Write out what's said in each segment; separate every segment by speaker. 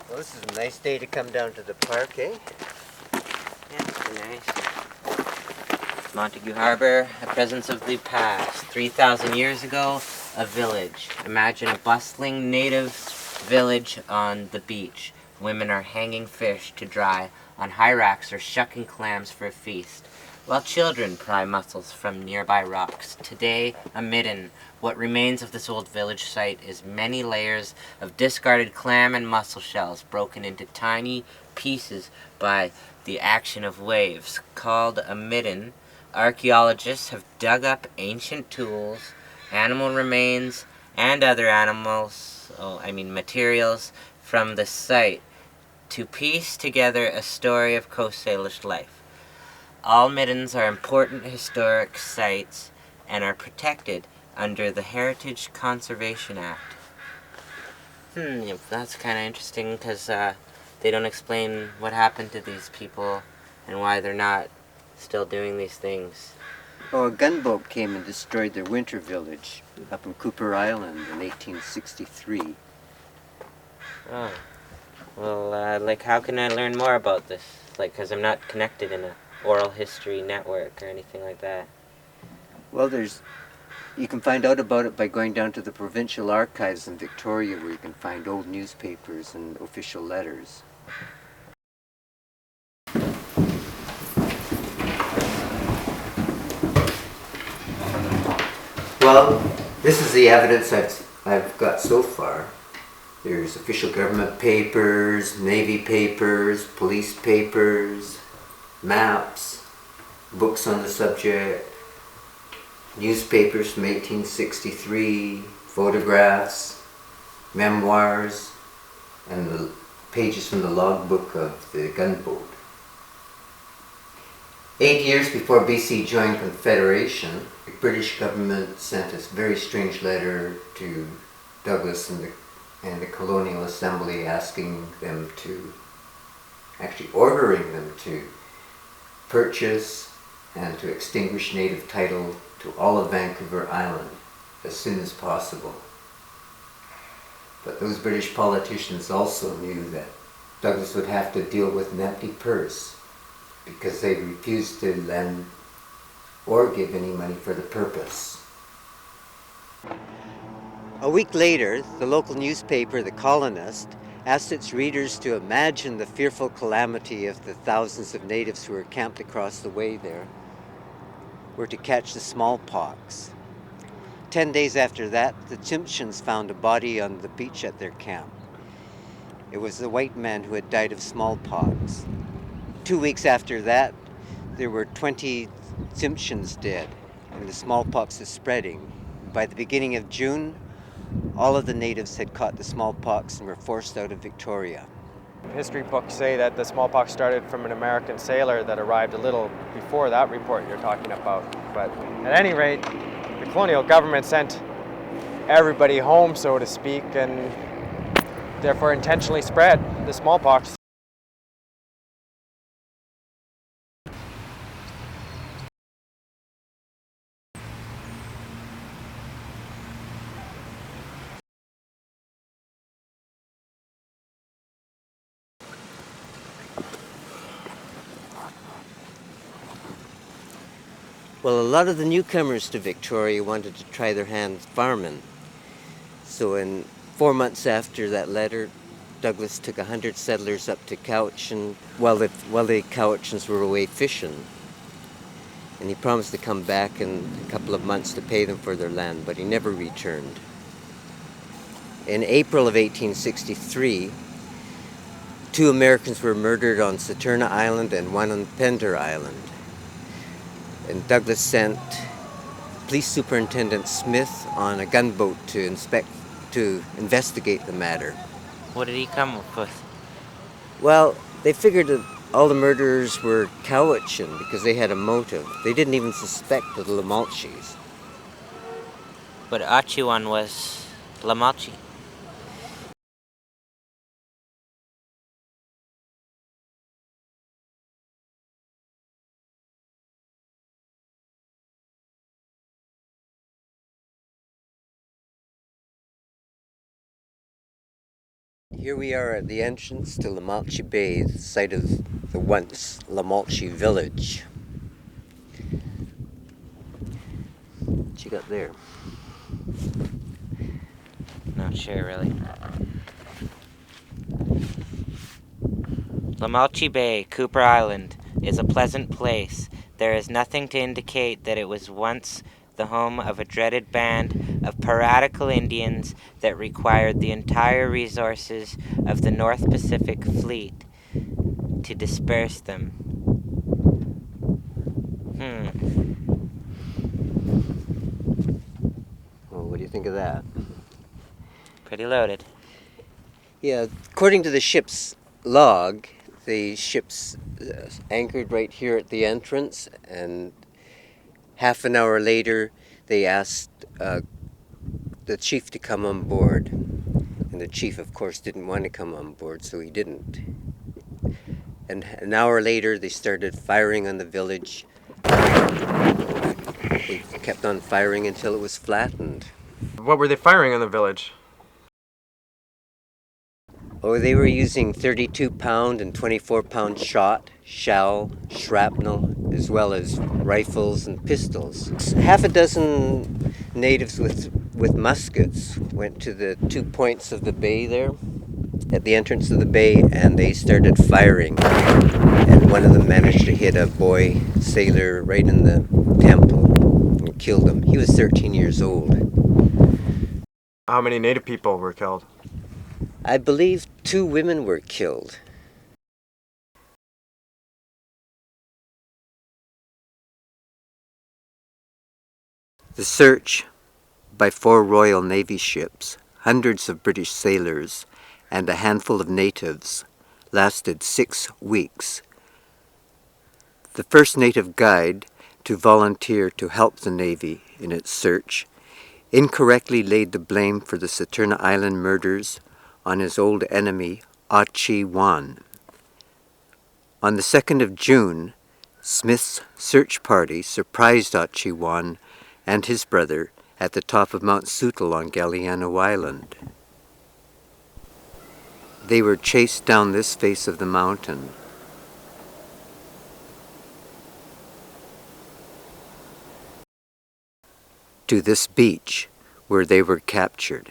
Speaker 1: Well, this is a nice day to come down to the park, eh?
Speaker 2: Yeah, it's pretty nice. Montague Harbor, a presence of the past. 3,000 years ago, a village. Imagine a bustling native village on the beach. Women are hanging fish to dry on high racks or shucking clams for a feast, while children pry mussels from nearby rocks. Today, a midden. What remains of this old village site is many layers of discarded clam and mussel shells broken into tiny pieces by the action of waves. Called a midden, archaeologists have dug up ancient tools, animal remains, and other materials from the site to piece together a story of Coast Salish life. All middens are important historic sites and are protected under the Heritage Conservation Act. Yep, that's kind of interesting because they don't explain what happened to these people and why they're not still doing these things.
Speaker 1: Oh, a gunboat came and destroyed their winter village up in Cooper Island in 1863.
Speaker 2: Oh, well, how can I learn more about this? Because I'm not connected in a oral history network or anything like that.
Speaker 1: Well, you can find out about it by going down to the provincial archives in Victoria, where you can find old newspapers and official letters. Well, this is the evidence I've got so far. There's official government papers, Navy papers, police papers, maps, books on the subject, newspapers from 1863, photographs, memoirs, and the pages from the logbook of the gunboat. 8 years before BC joined Confederation, the British government sent a very strange letter to Douglas and the Colonial Assembly asking them to, actually ordering them to purchase and to extinguish native title to all of Vancouver Island as soon as possible. But those British politicians also knew that Douglas would have to deal with an empty purse because they refused to lend or give any money for the purpose. A week later, the local newspaper, The Colonist, asked its readers to imagine the fearful calamity of the thousands of natives who were camped across the way there were to catch the smallpox. 10 days after that, the Tsimshians found a body on the beach at their camp. It was the white man who had died of smallpox. 2 weeks after that, there were 20 Tsimshians dead, and the smallpox is spreading. By the beginning of June, all of the natives had caught the smallpox and were forced out of Victoria.
Speaker 3: History books say that the smallpox started from an American sailor that arrived a little before that report you're talking about. But at any rate, the colonial government sent everybody home, so to speak, and therefore intentionally spread the smallpox.
Speaker 1: Well, a lot of the newcomers to Victoria wanted to try their hands farming. So in 4 months after that letter, Douglas took 100 settlers up to Cowichan while the Cowichans were away fishing. And he promised to come back in a couple of months to pay them for their land, but he never returned. In April of 1863, 2 Americans were murdered on Saturna Island and 1 on Pender Island. And Douglas sent Police Superintendent Smith on a gunboat to investigate the matter.
Speaker 2: What did he come up with?
Speaker 1: Well, they figured that all the murderers were Cowichan because they had a motive. They didn't even suspect the Lamalchis.
Speaker 2: But Ah-Chee-Wan was Lamalchi.
Speaker 1: Here we are at the entrance to Ah-Chee Bay, the site of the once Ah-Chee village. What you got there?
Speaker 2: Not sure, really. Ah-Chee Bay, Cooper Island, is a pleasant place. There is nothing to indicate that it was once the home of a dreaded band of piratical Indians that required the entire resources of the North Pacific Fleet to disperse them.
Speaker 1: Well, what do you think of that?
Speaker 2: Pretty loaded.
Speaker 1: Yeah, according to the ship's log, the ship's anchored right here at the entrance, and half an hour later, they asked the chief to come on board. And the chief, of course, didn't want to come on board, so he didn't. And an hour later, they started firing on the village. They kept on firing until it was flattened.
Speaker 3: What were they firing on the village?
Speaker 1: Oh, they were using 32-pound and 24-pound shot, shell, shrapnel, as well as rifles and pistols. Half a dozen natives with muskets went to the 2 points of the bay there, at the entrance of the bay, and they started firing. And one of them managed to hit a boy sailor right in the temple and killed him. He was 13 years old.
Speaker 3: How many native people were killed?
Speaker 1: I believe 2 women were killed. The search by 4 Royal Navy ships, hundreds of British sailors, and a handful of natives lasted 6 weeks. The first native guide to volunteer to help the Navy in its search incorrectly laid the blame for the Saturna Island murders on his old enemy, Ah-Chee-Wan. On the 2nd of June, Smith's search party surprised Ah-Chee-Wan and his brother at the top of Mount Sootle on Galiano Island. They were chased down this face of the mountain. To this beach where they were captured.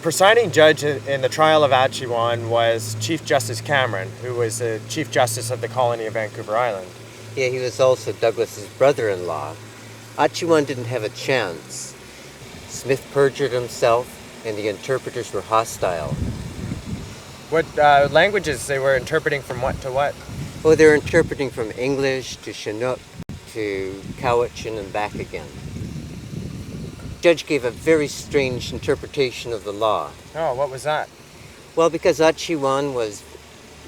Speaker 3: Presiding judge in the trial of Ah-Chee-Wan was Chief Justice Cameron, who was the Chief Justice of the Colony of Vancouver Island.
Speaker 1: Yeah, he was also Douglas's brother-in-law. Ah-Chee-Wan didn't have a chance. Smith perjured himself, and the interpreters were hostile.
Speaker 3: What languages they were interpreting from what to what?
Speaker 1: Oh, they were interpreting from English to Chinook to Cowichan and back again. The judge gave a very strange interpretation of the law.
Speaker 3: Oh, what was that?
Speaker 1: Well, because Ah-Chee-Wan was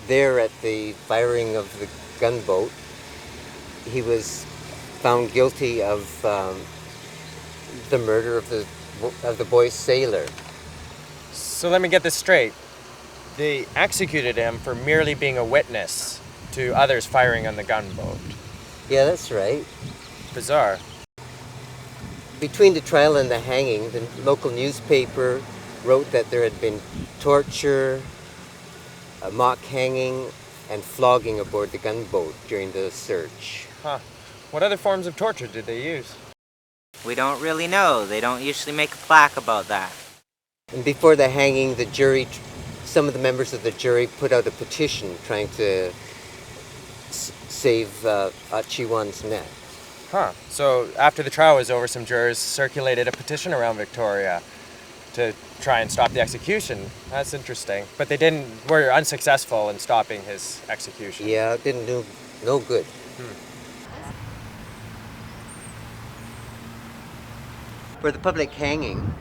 Speaker 1: there at the firing of the gunboat, he was found guilty of the murder of the boy sailor.
Speaker 3: So let me get this straight. They executed him for merely being a witness to others firing on the gunboat.
Speaker 1: Yeah, that's right.
Speaker 3: Bizarre.
Speaker 1: Between the trial and the hanging, the local newspaper wrote that there had been torture, a mock hanging, and flogging aboard the gunboat during the search.
Speaker 3: Huh. What other forms of torture did they use?
Speaker 2: We don't really know. They don't usually make a plaque about that.
Speaker 1: And before the hanging, the jury, some of the members of the jury put out a petition trying to save Ah-Chee-Wan's neck.
Speaker 3: Huh. So after the trial was over, some jurors circulated a petition around Victoria to try and stop the execution. That's interesting. But they were unsuccessful in stopping his execution.
Speaker 1: Yeah, it didn't do no good. For the public hanging,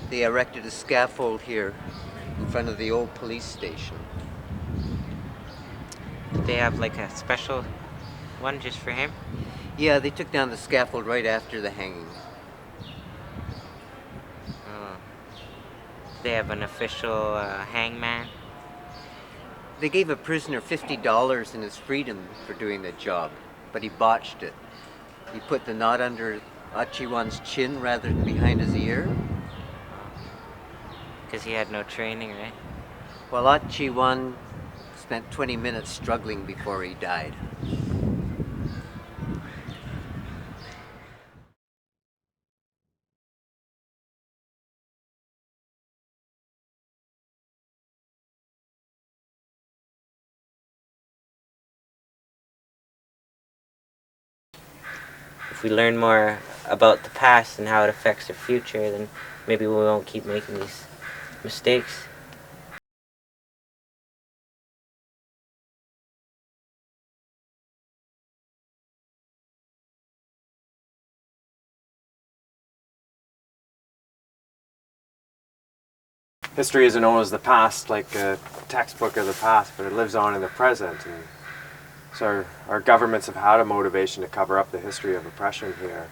Speaker 1: they erected a scaffold here in front of the old police station.
Speaker 2: Did they have like a special one just for him?
Speaker 1: Yeah, they took down the scaffold right after the hanging.
Speaker 2: Oh. They have an official hangman.
Speaker 1: They gave a prisoner $50 in his freedom for doing the job, but he botched it. He put the knot under Ah-Chee-Wan's chin rather than behind his ear.
Speaker 2: Because he had no training, right?
Speaker 1: Well, Ah-Chee-Wan spent 20 minutes struggling before he died.
Speaker 2: If we learn more about the past and how it affects the future, then maybe we won't keep making these mistakes.
Speaker 3: History isn't always the past, like a textbook of the past, but it lives on in the present. And so our governments have had a motivation to cover up the history of oppression here.